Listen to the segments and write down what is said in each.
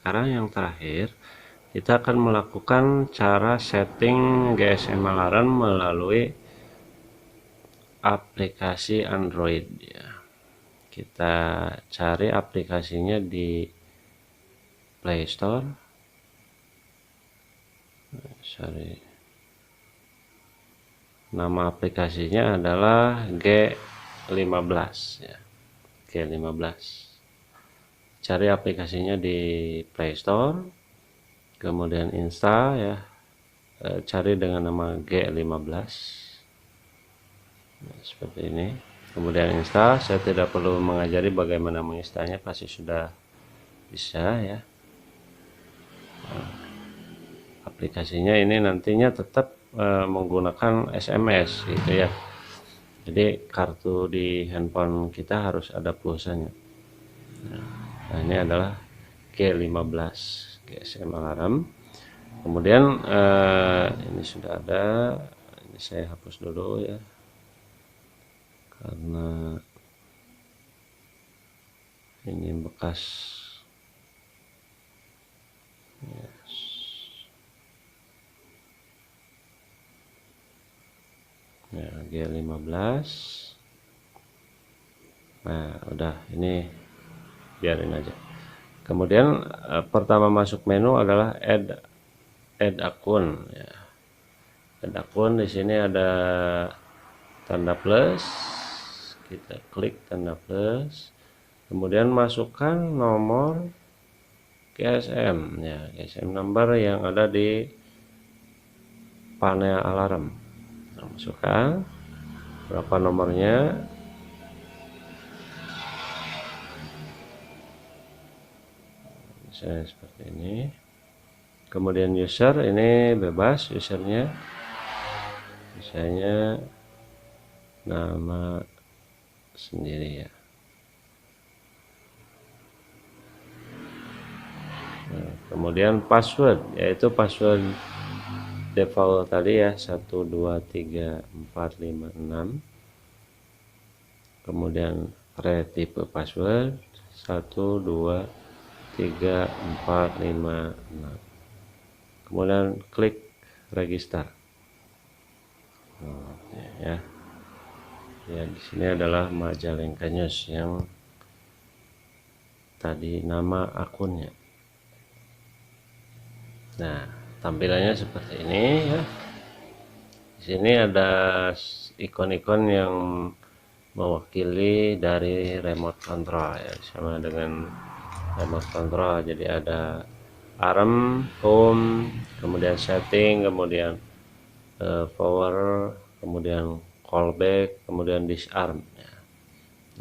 sekarang yang terakhir kita akan melakukan cara setting GSM Alarm melalui aplikasi Android ya. Kita cari aplikasinya di Play Store. Sorry. Nama aplikasinya adalah G15 ya. G15. Cari aplikasinya di Play Store, kemudian install ya. Cari dengan nama G15. Nah, seperti ini. Kemudian install. Saya tidak perlu mengajari bagaimana menginstalnya, pasti sudah bisa ya. Nah, aplikasinya ini nantinya tetap menggunakan SMS gitu ya. Jadi kartu di handphone kita harus ada pulsanya. Nah, ini adalah G15 GSM Alarm. Kemudian ini sudah ada. Ini saya hapus dulu ya, karena ini bekas. Yes. Ya, G15. Nah, udah, ini biarin aja. Kemudian pertama masuk menu adalah add akun ya. Add akun, di sini ada tanda plus. Kita klik tanda plus. Kemudian masukkan nomor GSM ya, GSM number yang ada di panel alarm. Nah, masukkan berapa nomornya. Misalnya seperti ini. Kemudian user, ini bebas usernya, misalnya nama sendiri ya. Nah, kemudian password, yaitu password default tadi ya, 1 2 3 4 5 6. Kemudian retipe password 1 2 3 4 5 6. Kemudian klik register. Ya. Ya, di sini adalah Majalengka News yang tadi nama akunnya. Nah, tampilannya seperti ini ya. Di sini ada ikon-ikon yang mewakili dari remote control ya, sama dengan remote control. Jadi ada alarm, home, kemudian setting, kemudian power, kemudian callback, kemudian disarm ya.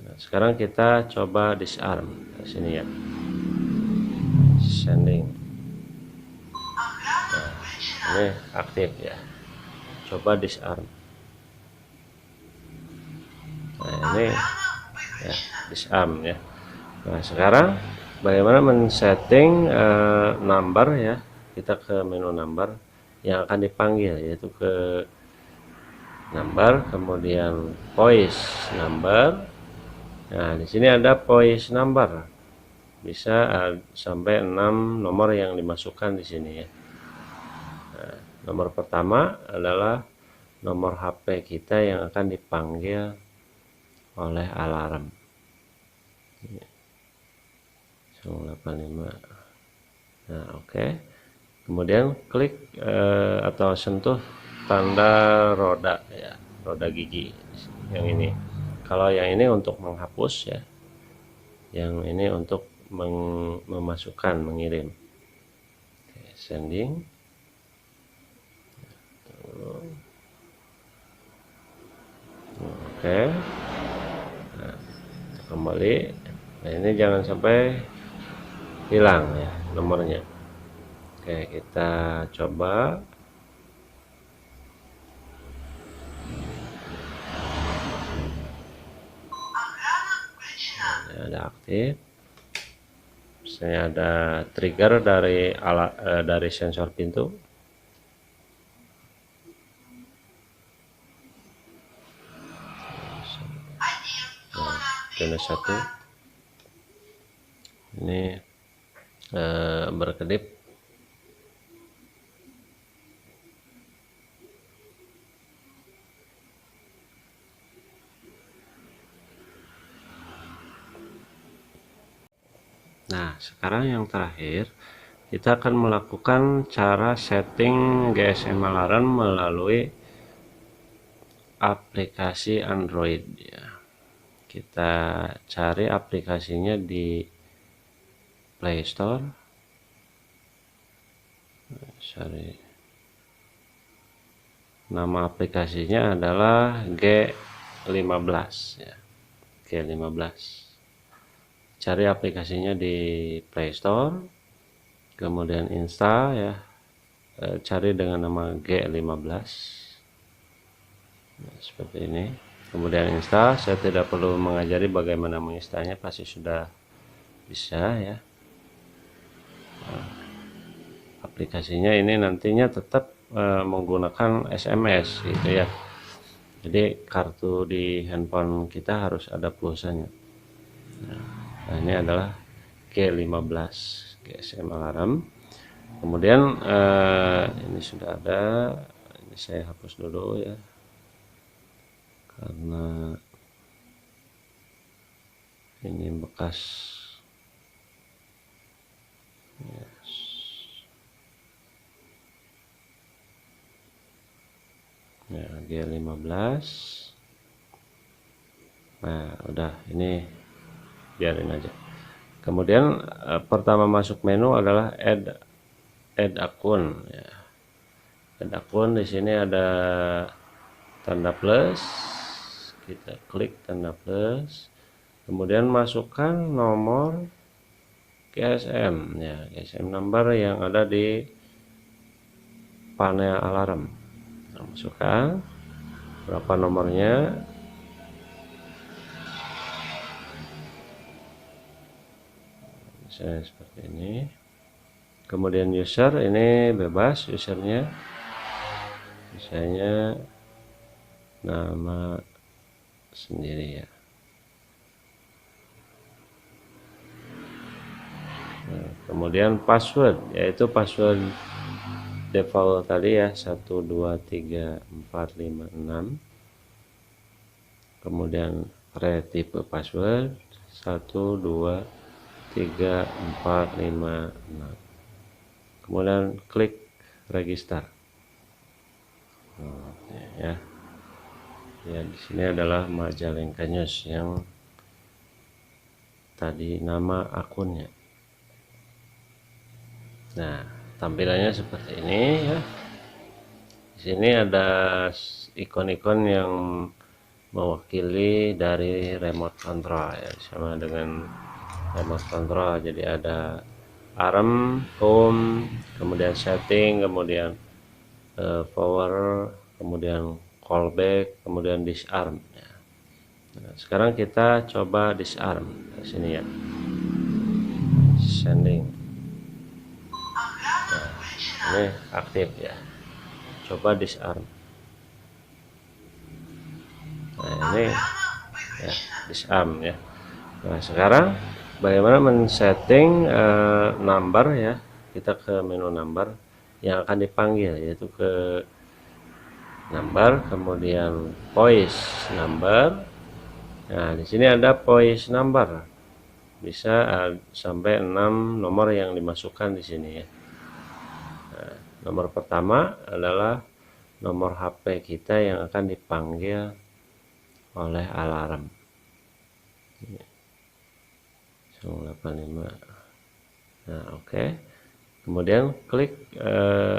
Nah, sekarang kita coba disarm di sini ya, sending. Nah, ini aktif ya, coba disarm. Nah, ini ya, disarm ya. Nah, sekarang bagaimana men-setting number ya. Kita ke menu number yang akan dipanggil, yaitu ke number, kemudian voice number. Nah, di sini ada voice number. Bisa sampai 6 nomor yang dimasukkan di sini ya. Nah, nomor pertama adalah nomor HP kita yang akan dipanggil oleh alarm. 185. Nah, oke. Kemudian klik atau sentuh tanda roda ya, roda gigi yang ini. Kalau yang ini untuk menghapus ya, yang ini untuk memasukkan, mengirim. Oke, sending. Oke. Nah, kembali. Nah, ini jangan sampai hilang ya nomornya. Oke, kita coba. Nah, ada aktif. Misalnya ada trigger dari sensor pintu. Nah, zona 1. Ini berkedip. Nah, sekarang yang terakhir kita akan melakukan cara setting GSM Alarm melalui aplikasi Android ya. Kita cari aplikasinya di Play Store. Cari nama aplikasinya adalah G15 ya. G15. Cari aplikasinya di Play Store, kemudian install ya. Cari dengan nama G15. Nah, seperti ini. Kemudian install. Saya tidak perlu mengajari bagaimana menginstalnya, pasti sudah bisa ya. Aplikasinya ini nantinya tetap menggunakan SMS gitu ya. Jadi kartu di handphone kita harus ada pulsanya. Nah, ini adalah G15 GSM Alarm. Kemudian ini sudah ada. Ini saya hapus dulu ya, karena ini bekas. Yes. Ya, G15. Nah, udah, ini biarin aja. Kemudian pertama masuk menu adalah add akun ya. Add akun, di sini ada tanda plus. Kita klik tanda plus. Kemudian masukkan nomor GSM ya, GSM number yang ada di panel alarm. Nah, masukkan berapa nomornya. Misalnya seperti ini. Kemudian user, ini bebas usernya, misalnya nama sendiri ya. Nah, kemudian password, yaitu password default tadi ya, 1 2 3 4 5 6. Kemudian retipe password 1 2 3 4 5 6. Kemudian klik register. Ya. Ya, di sini adalah Majalengka News yang tadi nama akunnya. Nah, tampilannya seperti ini ya. Di sini ada ikon-ikon yang mewakili dari remote control ya, sama dengan remote control. Jadi ada alarm, home, kemudian setting, kemudian power, kemudian callback, kemudian disarm ya. Nah, sekarang kita coba disarm di sini ya. Sending. Nah, ini aktif ya. Coba disarm. Nah, ini ya, disarm ya. Nah, sekarang bagaimana men-setting number ya. Kita ke menu number yang akan dipanggil, yaitu ke number, kemudian voice number. Nah, di sini ada voice number. Bisa sampai 6 nomor yang dimasukkan di sini ya. Nah, nomor pertama adalah nomor HP kita yang akan dipanggil oleh alarm. 185. Nah, oke. Kemudian klik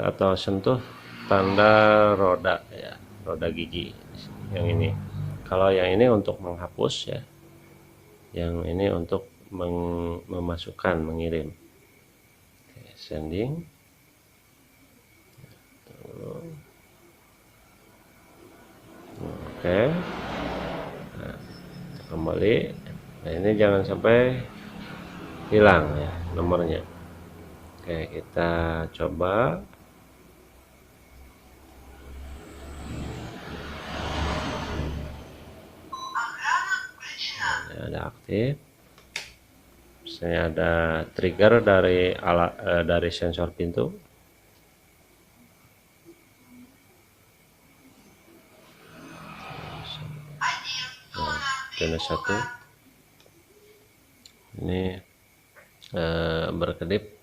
atau sentuh tanda roda ya, roda gigi yang ini. Kalau yang ini untuk menghapus ya, yang ini untuk memasukkan, mengirim. Oke, sending. Oke. Nah, kembali. Nah, ini jangan sampai hilang ya nomornya. Oke, kita coba. Nah, ada aktif. misalnya ada trigger dari alat dari sensor pintu. Nah, zona 1 ini berkedip.